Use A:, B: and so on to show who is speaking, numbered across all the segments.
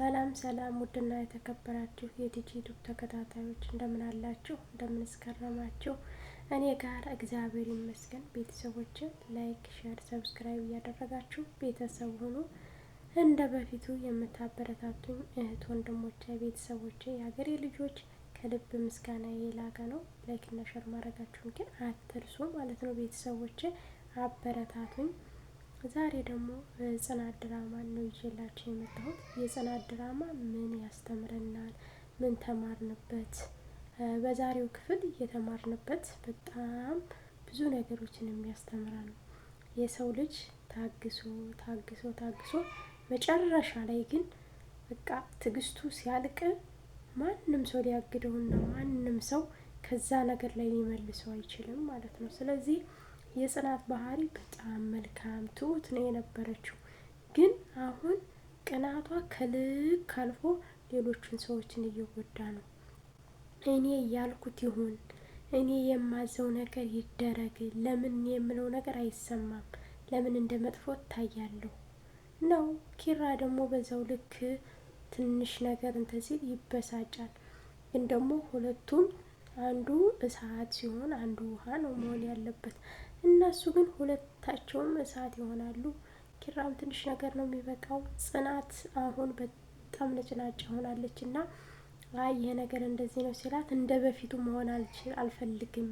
A: ሰላም ውድና የተከበራችሁ የቲጂ ዩቲዩብ ተከታታዮች እንደምን አላችሁ? እንደምን እስከረማችሁ? እኔ ጋር እግዚአብሔር ይመስገን። ቤተሰቦች ላይክ፣ ሼር፣ ሰብስክራይብ እያደረጋችሁ ቤተሰብ ሁኑ። እንደ በፊቱ የምታበረታቱኝ እህት ወንድሞቼ፣ ቤተሰቦቼ፣ የሀገሬ ልጆች ከልብ ምስጋና የላቀ ነው። ላይክ እና ሼር ማድረጋችሁን ግን አትርሱ ማለት ነው። ቤተሰቦቼ አበረታቱኝ። ዛሬ ደግሞ ጽናት ድራማ ነው ይዤላችሁ የመጣሁት። የጽናት ድራማ ምን ያስተምረናል? ምን ተማርንበት? በዛሬው ክፍል የተማርንበት በጣም ብዙ ነገሮችን የሚያስተምረን ነው። የሰው ልጅ ታግሶ መጨረሻ ላይ ግን በቃ ትዕግስቱ ሲያልቅ ማንም ሰው ሊያግደውና ማንም ሰው ከዛ ነገር ላይ ሊመልሰው አይችልም ማለት ነው። ስለዚህ የጽናት ባህሪ በጣም መልካም ትሁት ነው የነበረችው። ግን አሁን ቅናቷ ከልክ አልፎ ሌሎችን ሰዎችን እየጎዳ ነው። እኔ ያልኩት ይሁን፣ እኔ የማዘው ነገር ይደረግ፣ ለምን የምለው ነገር አይሰማም፣ ለምን እንደ መጥፎ ታያለሁ ነው። ኪራ ደግሞ በዛው ልክ ትንሽ ነገር እንትን ሲል ይበሳጫል። ግን ደግሞ ሁለቱም አንዱ እሳት ሲሆን አንዱ ውሃ ነው መሆን ያለበት። እነሱ ግን ሁለታቸውም እሳት ይሆናሉ። ኪራም ትንሽ ነገር ነው የሚበቃው። ጽናት አሁን በጣም ነጭናጫ ሆናለች እና ይሄ ነገር እንደዚህ ነው ሲላት እንደ በፊቱ መሆን አልፈልግም፣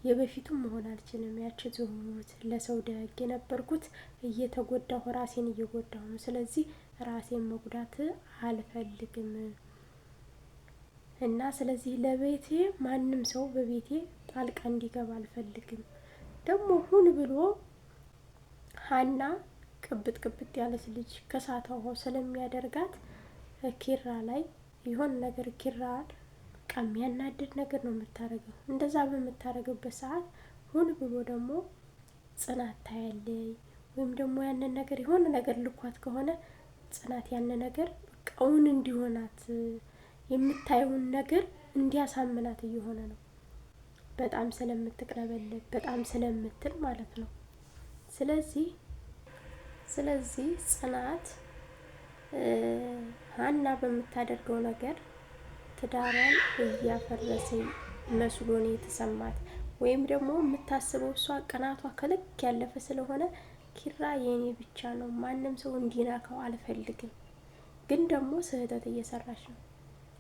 A: የበፊቱም መሆን አልችልም። ያቺ ዝሙት ለሰው ደግ የነበርኩት እየተጎዳሁ ራሴን እየጎዳሁ ነው። ስለዚህ ራሴን መጉዳት አልፈልግም እና ስለዚህ ለቤቴ ማንም ሰው በቤቴ ጣልቃ እንዲገባ አልፈልግም። ደግሞ ሁን ብሎ ሀና ቅብጥ ያለች ልጅ ከሳቷ ስለሚያደርጋት ኪራ ላይ የሆነ ነገር ኪራን በቃ የሚያናድድ ነገር ነው የምታደርገው። እንደዛ በምታደርግበት ሰዓት ሁን ብሎ ደግሞ ጽናት ታያለይ ወይም ደግሞ ያንን ነገር የሆነ ነገር ልኳት ከሆነ ጽናት ያንን ነገር በቃ እውን እንዲሆናት የምታየውን ነገር እንዲያሳምናት እየሆነ ነው። በጣም ስለምትቅለበለብ በጣም ስለምትል ማለት ነው። ስለዚህ ጽናት ሀና በምታደርገው ነገር ትዳሯን እያፈረሰ መስሎ ነው የተሰማት። ወይም ደግሞ የምታስበው እሷ ቅናቷ ከልክ ያለፈ ስለሆነ ኪራ የኔ ብቻ ነው፣ ማንም ሰው እንዲነካው አልፈልግም። ግን ደግሞ ስህተት እየሰራች ነው።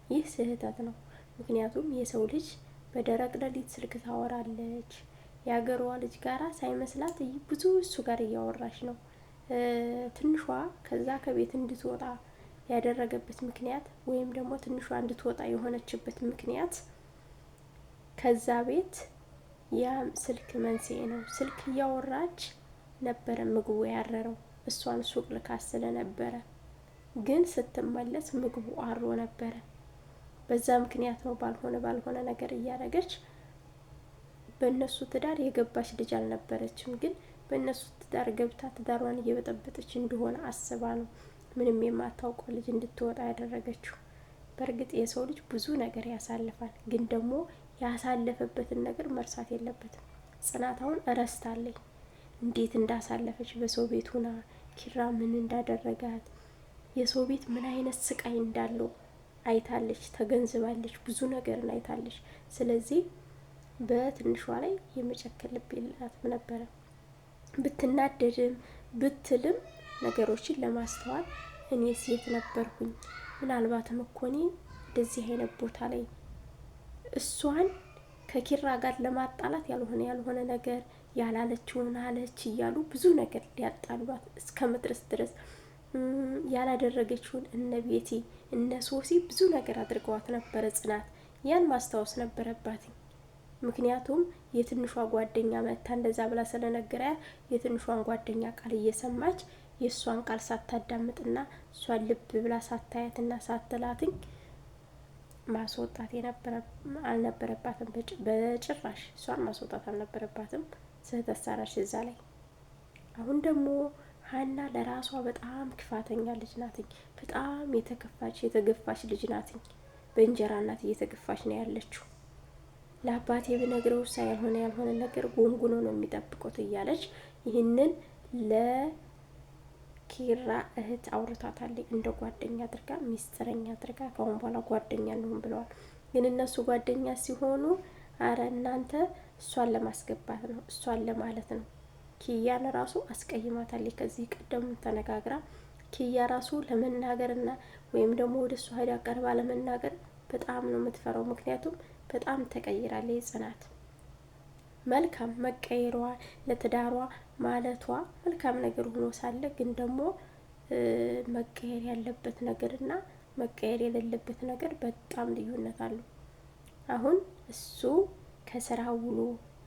A: ይህ ስህተት ነው። ምክንያቱም የሰው ልጅ በደረቅ ሌሊት ስልክ ታወራለች። የሀገሯ ልጅ ጋራ ሳይመስላት ብዙ እሱ ጋር እያወራች ነው። ትንሿ ከዛ ከቤት እንድትወጣ ያደረገበት ምክንያት ወይም ደግሞ ትንሿ እንድትወጣ የሆነችበት ምክንያት ከዛ ቤት ያ ስልክ መንስኤ ነው። ስልክ እያወራች ነበረ ምግቡ ያረረው፣ እሷን ሱቅ ልካስ ስለነበረ፣ ግን ስትመለስ ምግቡ አሮ ነበረ። በዛ ምክንያት ነው ባልሆነ ነገር እያደረገች በእነሱ ትዳር የገባች ልጅ አልነበረችም። ግን በእነሱ ትዳር ገብታ ትዳሯን እየበጠበጠች እንደሆነ አስባ ነው ምንም የማታውቀው ልጅ እንድትወጣ ያደረገችው። በእርግጥ የሰው ልጅ ብዙ ነገር ያሳልፋል፣ ግን ደግሞ ያሳለፈበትን ነገር መርሳት የለበትም። ጽናት አሁን እረስታለች እንዴት እንዳሳለፈች በሰው ቤት ሆና ኪራ ምን እንዳደረጋት፣ የሰው ቤት ምን አይነት ስቃይ እንዳለው አይታለች፣ ተገንዝባለች፣ ብዙ ነገርን አይታለች። ስለዚህ በትንሿ ላይ የመጨከን ልብ የላትም ነበረ። ብትናደድም ብትልም ነገሮችን ለማስተዋል እኔ ሴት ነበርኩኝ፣ ምናልባትም እኮ እኔ እንደዚህ አይነት ቦታ ላይ እሷን ከኪራ ጋር ለማጣላት ያልሆነ ነገር ያላለችውን አለች እያሉ ብዙ ነገር ሊያጣሏት እስከ መድረስ ድረስ ያላደረገችውን እነ ቤቲ እነ ሶሲ ብዙ ነገር አድርገዋት ነበረ። ጽናት ያን ማስታወስ ነበረባት። ምክንያቱም የትንሿ ጓደኛ መታ እንደዛ ብላ ስለነገረ የትንሿን ጓደኛ ቃል እየሰማች የእሷን ቃል ሳታዳምጥና እሷን ልብ ብላ ሳታያትና ሳትላትኝ ማስወጣት አልነበረባትም። በጭራሽ እሷን ማስወጣት አልነበረባትም። ስህተት ሰራች እዛ ላይ። አሁን ደግሞ ሀና ለራሷ በጣም ክፋተኛ ልጅ ናትኝ። በጣም የተገፋች ልጅ ናትኝ። በእንጀራ እናት እየተገፋች ነው ያለችው። ለአባቴ ብነግረው ያልሆነ ነገር ጎንጉኖ ነው የሚጠብቁት እያለች ይህንን ኪራ እህት አውርታታለች እንደ ጓደኛ አድርጋ ሚስጥረኛ አድርጋ ከአሁን በኋላ ጓደኛ እንሁን ብለዋል። ግን እነሱ ጓደኛ ሲሆኑ አረ እናንተ እሷን ለማስገባት ነው፣ እሷን ለማለት ነው። ኪያን ራሱ አስቀይማታለች ከዚህ ቀደም ተነጋግራ። ኪያ ራሱ ለመናገርና ወይም ደግሞ ወደ እሷ ሄዳ ቀርባ ለመናገር በጣም ነው የምትፈራው። ምክንያቱም በጣም ተቀይራለች ጽናት። መልካም መቀየሯ ለትዳሯ ማለቷ መልካም ነገር ሆኖ ሳለ ግን ደግሞ መቀየር ያለበት ነገርና መቀየር የሌለበት ነገር በጣም ልዩነት አለው። አሁን እሱ ከስራ ውሎ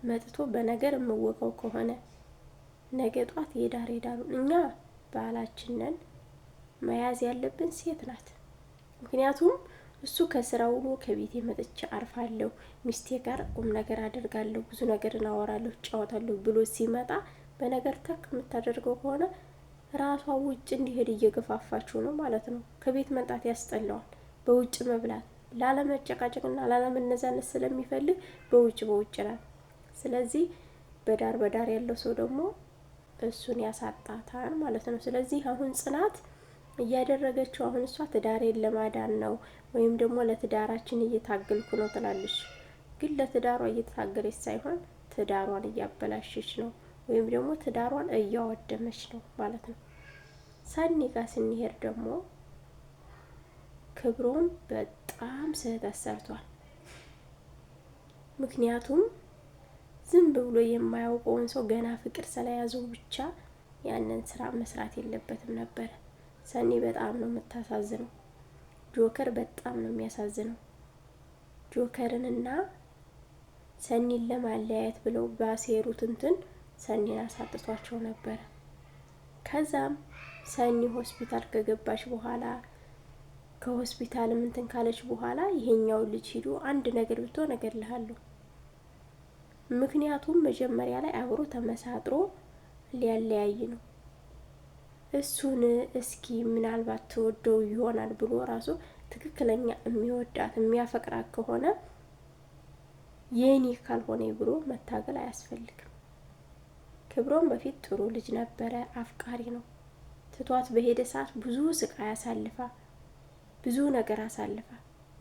A: መጥቶ በነገር የምወቀው ከሆነ ነገ ጧት የዳሩን እኛ ባላችንን መያዝ ያለብን ሴት ናት። ምክንያቱም እሱ ከስራ ውሎ ከቤት መጥቼ አርፋለሁ፣ ሚስቴ ጋር ቁም ነገር አደርጋለሁ፣ ብዙ ነገር እናወራለሁ፣ እጫወታለሁ ብሎ ሲመጣ በነገር ተክ የምታደርገው ከሆነ ራሷ ውጭ እንዲሄድ እየገፋፋችሁ ነው ማለት ነው። ከቤት መምጣት ያስጠላዋል። በውጭ መብላት ላለመጨቃጨቅና ላለመነዛነት ስለሚፈልግ በውጭ ናት። ስለዚህ በዳር ያለው ሰው ደግሞ እሱን ያሳጣታል ማለት ነው። ስለዚህ አሁን ጽናት እያደረገችው አሁን እሷ ትዳሬን ለማዳን ነው ወይም ደግሞ ለትዳራችን እየታገልኩ ነው ትላለች። ግን ለትዳሯ እየታገለች ሳይሆን ትዳሯን እያበላሸች ነው ወይም ደግሞ ትዳሯን እያወደመች ነው ማለት ነው። ሰኒ ጋር ስንሄድ ደግሞ ክብሮም በጣም ስህተት ሰርቷል። ምክንያቱም ዝም ብሎ የማያውቀውን ሰው ገና ፍቅር ስለያዘው ብቻ ያንን ስራ መስራት የለበትም ነበር። ሰኒ በጣም ነው የምታሳዝነው። ጆከር በጣም ነው የሚያሳዝነው። ጆከርንና ሰኒን ለማለያየት ብለው ባሴሩት እንትን ሰኒን አሳጥቷቸው ነበረ። ከዛም ሰኒ ሆስፒታል ከገባች በኋላ ከሆስፒታል እንትን ካለች በኋላ ይሄኛው ልጅ ሂዶ አንድ ነገር ብቶ ነገር ልሃለሁ። ምክንያቱም መጀመሪያ ላይ አብሮ ተመሳጥሮ ሊያለያይ ነው። እሱን እስኪ ምናልባት ተወደው ይሆናል ብሎ ራሱ ትክክለኛ የሚወዳት የሚያፈቅራት ከሆነ የኔ ካልሆነ ብሎ መታገል አያስፈልግም። ክብሮም በፊት ጥሩ ልጅ ነበረ፣ አፍቃሪ ነው። ትቷት በሄደ ሰዓት ብዙ ስቃይ አሳልፋ ብዙ ነገር አሳልፋ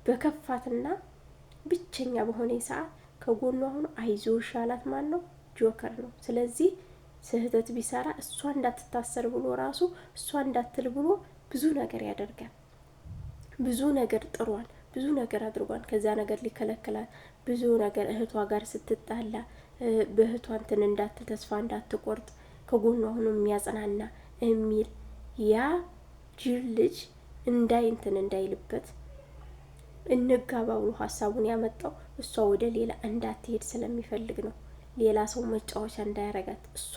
A: በከፋትና ብቸኛ በሆነ ሰዓት ከጎኗ ሆኖ አይዞሽ ያላት ማን ነው? ጆከር ነው። ስለዚህ ስህተት ቢሰራ እሷ እንዳትታሰር ብሎ ራሱ እሷ እንዳትል ብሎ ብዙ ነገር ያደርጋል። ብዙ ነገር ጥሯል፣ ብዙ ነገር አድርጓል። ከዛ ነገር ሊከለክላል ብዙ ነገር እህቷ ጋር ስትጣላ በእህቷ እንትን እንዳትል ተስፋ እንዳትቆርጥ ከጎኗ ሆኖ የሚያጽናና የሚል ያ ጅል ልጅ እንትን እንዳይልበት እንጋባ ብሎ ሀሳቡን ያመጣው እሷ ወደ ሌላ እንዳትሄድ ስለሚፈልግ ነው። ሌላ ሰው መጫወቻ እንዳያረጋት እሷ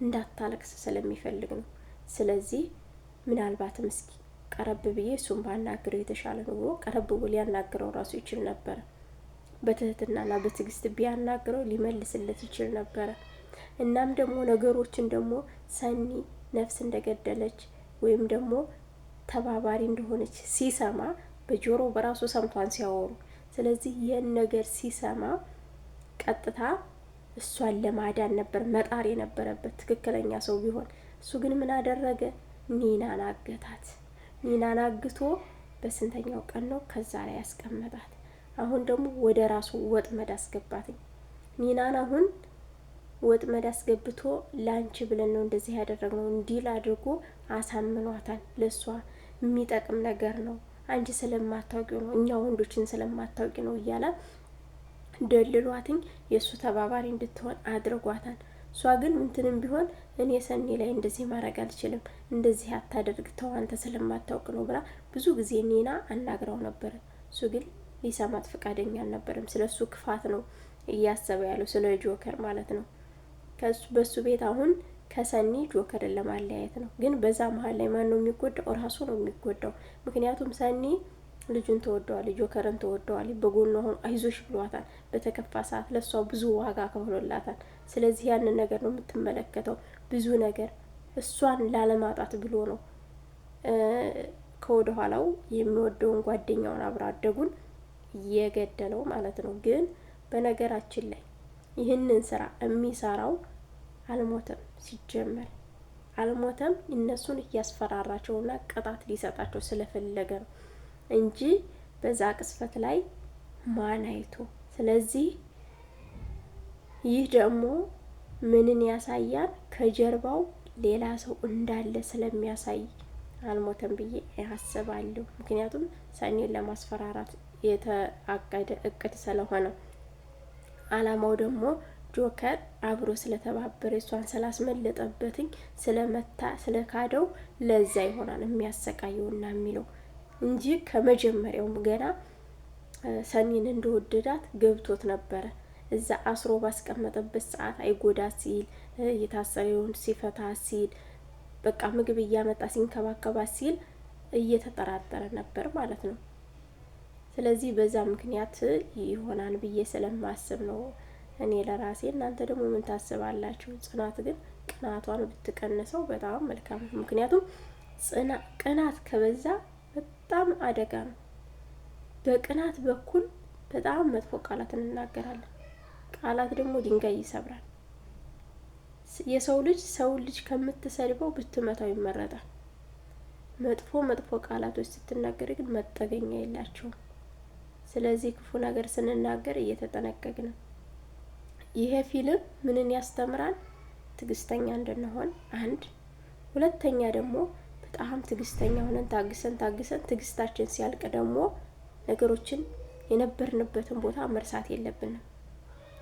A: እንዳታለቅስ ስለሚፈልግ ነው። ስለዚህ ምናልባትም እስኪ ቀረብ ብዬ እሱን ባናግረው የተሻለ ነው ብሎ ቀረብ ብሎ ሊያናግረው ራሱ ይችል ነበረ። በትህትናና በትዕግስት ቢያናግረው ሊመልስለት ይችል ነበረ። እናም ደግሞ ነገሮችን ደግሞ ሰኒ ነፍስ እንደገደለች ወይም ደግሞ ተባባሪ እንደሆነች ሲሰማ በጆሮ በራሱ ሰምቷን ሲያወሩ፣ ስለዚህ ይህን ነገር ሲሰማ ቀጥታ እሷን ለማዳን ነበር መጣር የነበረበት ትክክለኛ ሰው ቢሆን። እሱ ግን ምን አደረገ? ኒናን አገታት። ኒናን አግቶ በስንተኛው ቀን ነው ከዛ ላይ ያስቀመጣት። አሁን ደግሞ ወደ ራሱ ወጥመድ አስገባት። ኒናን አሁን ወጥመድ አስገብቶ ላንቺ ብለን ነው እንደዚህ ያደረግነው እንዲል አድርጎ አሳምኗታል። ለሷ የሚጠቅም ነገር ነው፣ አንቺ ስለማታውቂው ነው፣ እኛ ወንዶችን ስለማታውቂ ነው እያለ ደልሏትኝ የእሱ ተባባሪ እንድትሆን አድርጓታል። እሷ ግን ምንትንም ቢሆን እኔ ሰኒ ላይ እንደዚህ ማድረግ አልችልም፣ እንደዚህ አታደርግ፣ ተው አንተ ስለማታውቅ ነው ብላ ብዙ ጊዜ ኒና አናግራው ነበረ። እሱ ግን ሊሰማት ፈቃደኛ አልነበረም። ስለ እሱ ክፋት ነው እያሰበ ያለው፣ ስለ ጆከር ማለት ነው። በሱ ቤት አሁን ከሰኒ ጆከርን ለማለያየት ነው። ግን በዛ መሀል ላይ ማን ነው የሚጎዳው? ራሱ ነው የሚጎዳው። ምክንያቱም ሰኒ ልጁን ተወደዋል፣ ጆከርን ተወደዋል። በጎኑ አሁን አይዞሽ ብሏታል። በተከፋ ሰዓት ለሷ ብዙ ዋጋ ከፍሎላታል። ስለዚህ ያንን ነገር ነው የምትመለከተው። ብዙ ነገር እሷን ላለማጣት ብሎ ነው ከወደ ኋላው የሚወደውን ጓደኛውን አብሮ አደጉን የገደለው ማለት ነው። ግን በነገራችን ላይ ይህንን ስራ የሚሰራው አልሞተም። ሲጀመር አልሞተም። እነሱን እያስፈራራቸውና ቅጣት ሊሰጣቸው ስለፈለገ ነው እንጂ በዛ ቅስፈት ላይ ማን አይቶ። ስለዚህ ይህ ደግሞ ምንን ያሳያል? ከጀርባው ሌላ ሰው እንዳለ ስለሚያሳይ አልሞተም ብዬ አስባለሁ። ምክንያቱም ሰኒን ለማስፈራራት የተአቀደ እቅድ ስለሆነ፣ አላማው ደግሞ ጆከር አብሮ ስለተባበረ እሷን ስላስመለጠበትኝ ስለካደው ለዛ ይሆናል የሚያሰቃየውና የሚለው እንጂ ከመጀመሪያውም ገና ሰኒን እንደወደዳት ገብቶት ነበረ። እዛ አስሮ ባስቀመጠበት ሰዓት አይጎዳት ሲል የታሰረውን ሲፈታ ሲል በቃ ምግብ እያመጣ ሲንከባከባት ሲል እየተጠራጠረ ነበር ማለት ነው። ስለዚህ በዛ ምክንያት ይሆናል ብዬ ስለማስብ ነው እኔ ለራሴ። እናንተ ደግሞ ምን ታስባላችሁ? ጽናት ግን ቅናቷን ብትቀንሰው በጣም መልካም ነው። ምክንያቱም ቅናት ከበዛ በጣም አደጋ ነው። በቅናት በኩል በጣም መጥፎ ቃላት እንናገራለን። ቃላት ደግሞ ድንጋይ ይሰብራል። የሰው ልጅ ከምትሰድበው ብትመታው ይመረጣል። መጥፎ ቃላቶች ስትናገር ግን መጠገኛ የላቸውም። ስለዚህ ክፉ ነገር ስንናገር እየተጠነቀቅን። ይሄ ፊልም ምንን ያስተምራል? ትዕግስተኛ እንድንሆን አንድ፣ ሁለተኛ ደግሞ በጣም ትዕግስተኛ ሆነን ታግሰን ትዕግስታችን ሲያልቅ ደግሞ ነገሮችን የነበርንበትን ቦታ መርሳት የለብንም።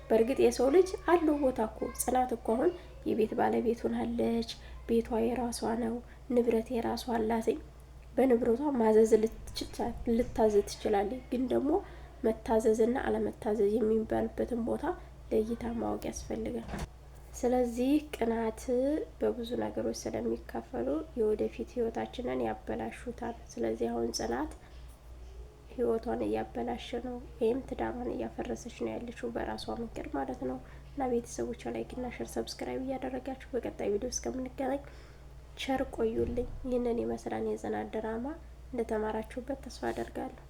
A: በእርግጥ የሰው ልጅ አለው ቦታ እኮ ጽናት እኮ አሁን የቤት ባለቤት ሆናለች። ቤቷ የራሷ ነው፣ ንብረት የራሷ አላት። በንብረቷ ማዘዝ ልታዘዝ ትችላለች። ግን ደግሞ መታዘዝና አለመታዘዝ የሚባልበትን ቦታ ለይታ ማወቅ ያስፈልጋል። ስለዚህ ቅናት በብዙ ነገሮች ስለሚካፈሉ የወደፊት ህይወታችንን ያበላሹታል። ስለዚህ አሁን ጽናት ህይወቷን እያበላሸ ነው፣ ወይም ትዳሯን እያፈረሰች ነው ያለችው በራሷ መንገድ ማለት ነው። እና ቤተሰቦቿ ላይክ እና ሼር ሰብስክራይብ እያደረጋችሁ በቀጣይ ቪዲዮ እስከምንገናኝ ቸር ቆዩልኝ። ይህንን ይመስላል የጽናት ድራማ። እንደተማራችሁበት ተስፋ አደርጋለሁ።